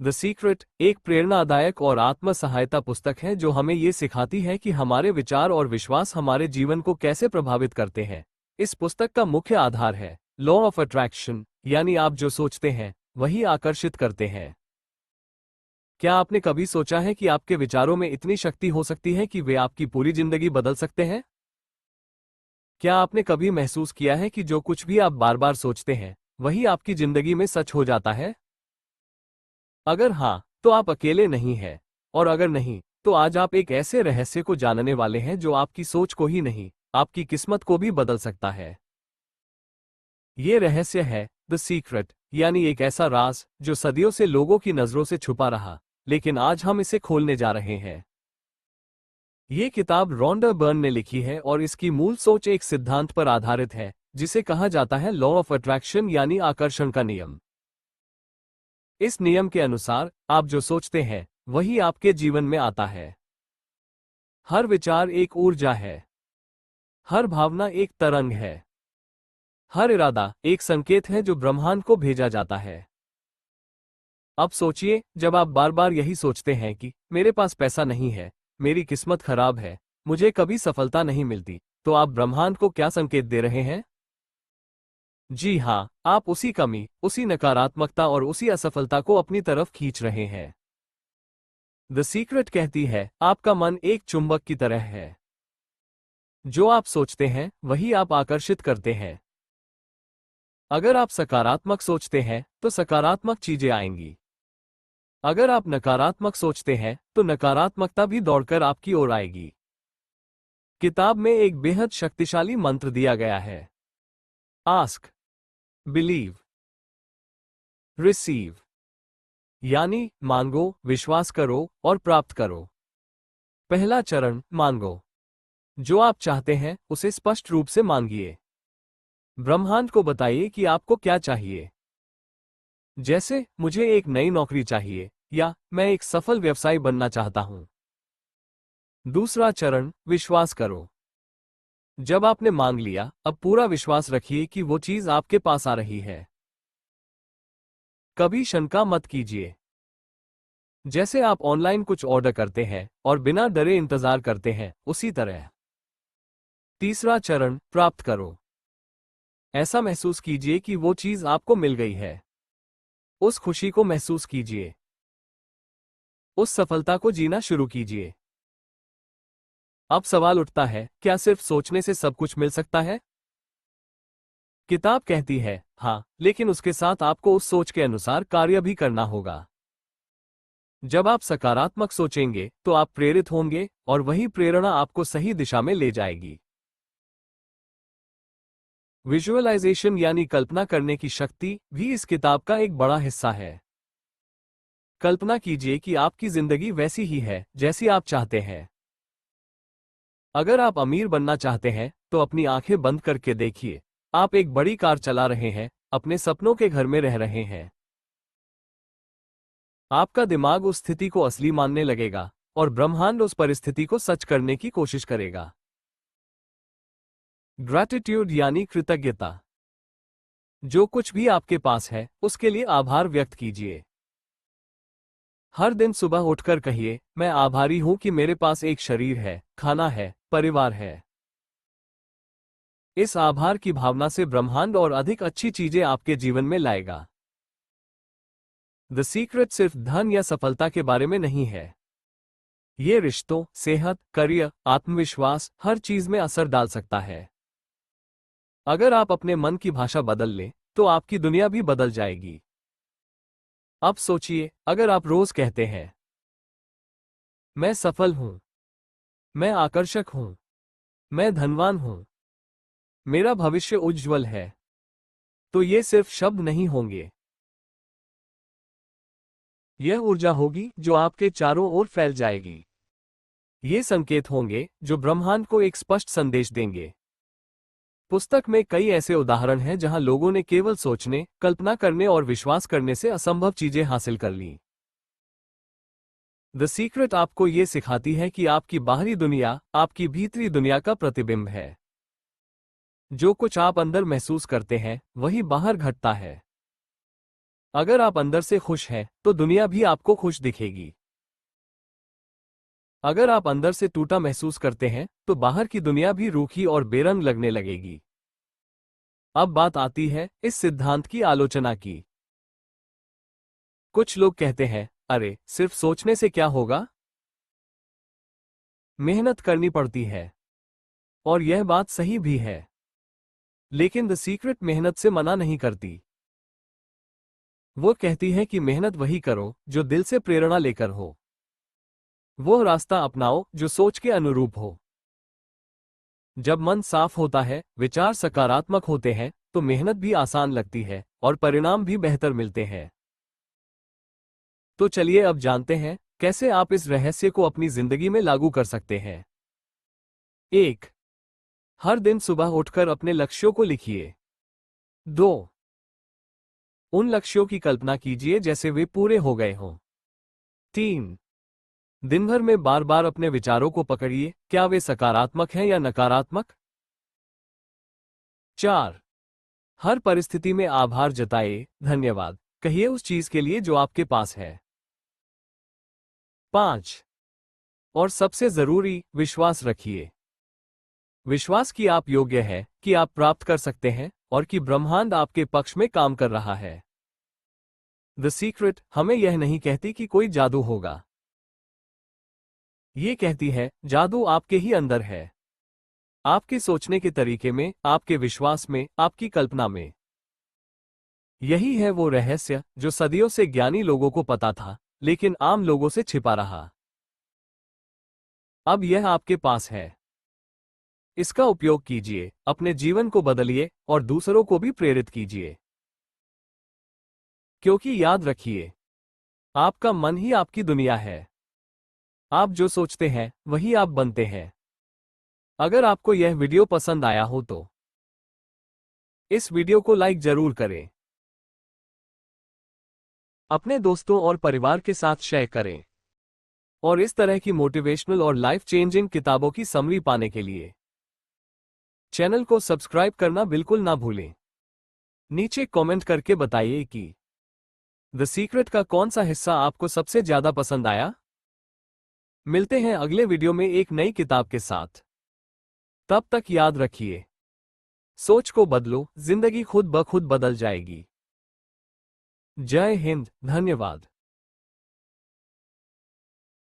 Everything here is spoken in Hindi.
द सीक्रेट एक प्रेरणादायक और आत्म सहायता पुस्तक है जो हमें ये सिखाती है कि हमारे विचार और विश्वास हमारे जीवन को कैसे प्रभावित करते हैं। इस पुस्तक का मुख्य आधार है लॉ ऑफ अट्रैक्शन, यानी आप जो सोचते हैं वही आकर्षित करते हैं। क्या आपने कभी सोचा है कि आपके विचारों में इतनी शक्ति हो सकती है कि वे आपकी पूरी जिंदगी बदल सकते हैं? क्या आपने कभी महसूस किया है कि जो कुछ भी आप बार बार सोचते हैं वही आपकी जिंदगी में सच हो जाता है? अगर हाँ, तो आप अकेले नहीं हैं, और अगर नहीं, तो आज आप एक ऐसे रहस्य को जानने वाले हैं जो आपकी सोच को ही नहीं, आपकी किस्मत को भी बदल सकता है। ये रहस्य है द सीक्रेट, यानी एक ऐसा राज जो सदियों से लोगों की नजरों से छुपा रहा, लेकिन आज हम इसे खोलने जा रहे हैं। ये किताब रॉन्डा बर्न ने लिखी है और इसकी मूल सोच एक सिद्धांत पर आधारित है जिसे कहा जाता है लॉ ऑफ अट्रैक्शन, यानी आकर्षण का नियम। इस नियम के अनुसार आप जो सोचते हैं वही आपके जीवन में आता है। हर विचार एक ऊर्जा है, हर भावना एक तरंग है, हर इरादा एक संकेत है जो ब्रह्मांड को भेजा जाता है। अब सोचिए, जब आप बार बार यही सोचते हैं कि मेरे पास पैसा नहीं है, मेरी किस्मत खराब है, मुझे कभी सफलता नहीं मिलती, तो आप ब्रह्मांड को क्या संकेत दे रहे हैं? जी हाँ, आप उसी कमी, उसी नकारात्मकता और उसी असफलता को अपनी तरफ खींच रहे हैं। द सीक्रेट कहती है आपका मन एक चुंबक की तरह है। जो आप सोचते हैं वही आप आकर्षित करते हैं। अगर आप सकारात्मक सोचते हैं तो सकारात्मक चीजें आएंगी। अगर आप नकारात्मक सोचते हैं तो नकारात्मकता भी दौड़कर आपकी ओर आएगी। किताब में एक बेहद शक्तिशाली मंत्र दिया गया है, आस्क, बिलीव, रिसीव, यानी मांगो, विश्वास करो और प्राप्त करो। पहला चरण, मांगो। जो आप चाहते हैं उसे स्पष्ट रूप से मांगिए। ब्रह्मांड को बताइए कि आपको क्या चाहिए। जैसे, मुझे एक नई नौकरी चाहिए, या मैं एक सफल व्यवसायी बनना चाहता हूं। दूसरा चरण, विश्वास करो। जब आपने मांग लिया, अब पूरा विश्वास रखिए कि वो चीज आपके पास आ रही है। कभी शंका मत कीजिए। जैसे आप ऑनलाइन कुछ ऑर्डर करते हैं और बिना डरे इंतजार करते हैं, उसी तरह। तीसरा चरण, प्राप्त करो। ऐसा महसूस कीजिए कि वो चीज आपको मिल गई है। उस खुशी को महसूस कीजिए। उस सफलता को जीना शुरू कीजिए। अब सवाल उठता है, क्या सिर्फ सोचने से सब कुछ मिल सकता है? किताब कहती है हाँ, लेकिन उसके साथ आपको उस सोच के अनुसार कार्य भी करना होगा। जब आप सकारात्मक सोचेंगे तो आप प्रेरित होंगे और वही प्रेरणा आपको सही दिशा में ले जाएगी। विजुअलाइजेशन यानी कल्पना करने की शक्ति भी इस किताब का एक बड़ा हिस्सा है। कल्पना कीजिए कि आपकी जिंदगी वैसी ही है जैसी आप चाहते हैं। अगर आप अमीर बनना चाहते हैं तो अपनी आंखें बंद करके देखिए, आप एक बड़ी कार चला रहे हैं, अपने सपनों के घर में रह रहे हैं। आपका दिमाग उस स्थिति को असली मानने लगेगा और ब्रह्मांड उस परिस्थिति को सच करने की कोशिश करेगा। ग्रैटिट्यूड यानी कृतज्ञता। जो कुछ भी आपके पास है उसके लिए आभार व्यक्त कीजिए। हर दिन सुबह उठकर कहिए, मैं आभारी हूं कि मेरे पास एक शरीर है, खाना है, परिवार है। इस आभार की भावना से ब्रह्मांड और अधिक अच्छी चीजें आपके जीवन में लाएगा। द सीक्रेट सिर्फ धन या सफलता के बारे में नहीं है। ये रिश्तों, सेहत, करियर, आत्मविश्वास, हर चीज में असर डाल सकता है। अगर आप अपने मन की भाषा बदल लें तो आपकी दुनिया भी बदल जाएगी। अब सोचिए, अगर आप रोज कहते हैं, मैं सफल हूं, मैं आकर्षक हूं, मैं धनवान हूं, मेरा भविष्य उज्ज्वल है, तो ये सिर्फ शब्द नहीं होंगे। यह ऊर्जा होगी जो आपके चारों ओर फैल जाएगी। ये संकेत होंगे जो ब्रह्मांड को एक स्पष्ट संदेश देंगे। पुस्तक में कई ऐसे उदाहरण हैं जहां लोगों ने केवल सोचने, कल्पना करने और विश्वास करने से असंभव चीजें हासिल कर लीं। द सीक्रेट आपको ये सिखाती है कि आपकी बाहरी दुनिया आपकी भीतरी दुनिया का प्रतिबिंब है। जो कुछ आप अंदर महसूस करते हैं वही बाहर घटता है। अगर आप अंदर से खुश हैं तो दुनिया भी आपको खुश दिखेगी। अगर आप अंदर से टूटा महसूस करते हैं तो बाहर की दुनिया भी रूखी और बेरंग लगने लगेगी। अब बात आती है इस सिद्धांत की आलोचना की। कुछ लोग कहते हैं, अरे सिर्फ सोचने से क्या होगा, मेहनत करनी पड़ती है। और यह बात सही भी है। लेकिन द सीक्रेट मेहनत से मना नहीं करती। वो कहती है कि मेहनत वही करो जो दिल से प्रेरणा लेकर हो। वो रास्ता अपनाओ जो सोच के अनुरूप हो। जब मन साफ होता है, विचार सकारात्मक होते हैं, तो मेहनत भी आसान लगती है और परिणाम भी बेहतर मिलते हैं। तो चलिए अब जानते हैं कैसे आप इस रहस्य को अपनी जिंदगी में लागू कर सकते हैं। 1. हर दिन सुबह उठकर अपने लक्ष्यों को लिखिए। 2. उन लक्ष्यों की कल्पना कीजिए जैसे वे पूरे हो गए हों। 3. दिन भर में बार बार अपने विचारों को पकड़िए, क्या वे सकारात्मक हैं या नकारात्मक। 4. हर परिस्थिति में आभार जताइए, धन्यवाद कहिए उस चीज के लिए जो आपके पास है। 5. और सबसे जरूरी, विश्वास रखिए। विश्वास कि आप योग्य हैं, कि आप प्राप्त कर सकते हैं और कि ब्रह्मांड आपके पक्ष में काम कर रहा है। द सीक्रेट हमें यह नहीं कहती कि कोई जादू होगा। ये कहती है जादू आपके ही अंदर है, आपके सोचने के तरीके में, आपके विश्वास में, आपकी कल्पना में। यही है वो रहस्य जो सदियों से ज्ञानी लोगों को पता था, लेकिन आम लोगों से छिपा रहा। अब यह आपके पास है। इसका उपयोग कीजिए, अपने जीवन को बदलिए और दूसरों को भी प्रेरित कीजिए। क्योंकि याद रखिए, आपका मन ही आपकी दुनिया है। आप जो सोचते हैं वही आप बनते हैं। अगर आपको यह वीडियो पसंद आया हो तो इस वीडियो को लाइक जरूर करें, अपने दोस्तों और परिवार के साथ शेयर करें और इस तरह की मोटिवेशनल और लाइफ चेंजिंग किताबों की समरी पाने के लिए चैनल को सब्सक्राइब करना बिल्कुल ना भूलें। नीचे कमेंट करके बताइए कि द सीक्रेट का कौन सा हिस्सा आपको सबसे ज्यादा पसंद आया। मिलते हैं अगले वीडियो में एक नई किताब के साथ। तब तक याद रखिए, सोच को बदलो, जिंदगी खुद ब खुद बदल जाएगी। जय हिंद, धन्यवाद।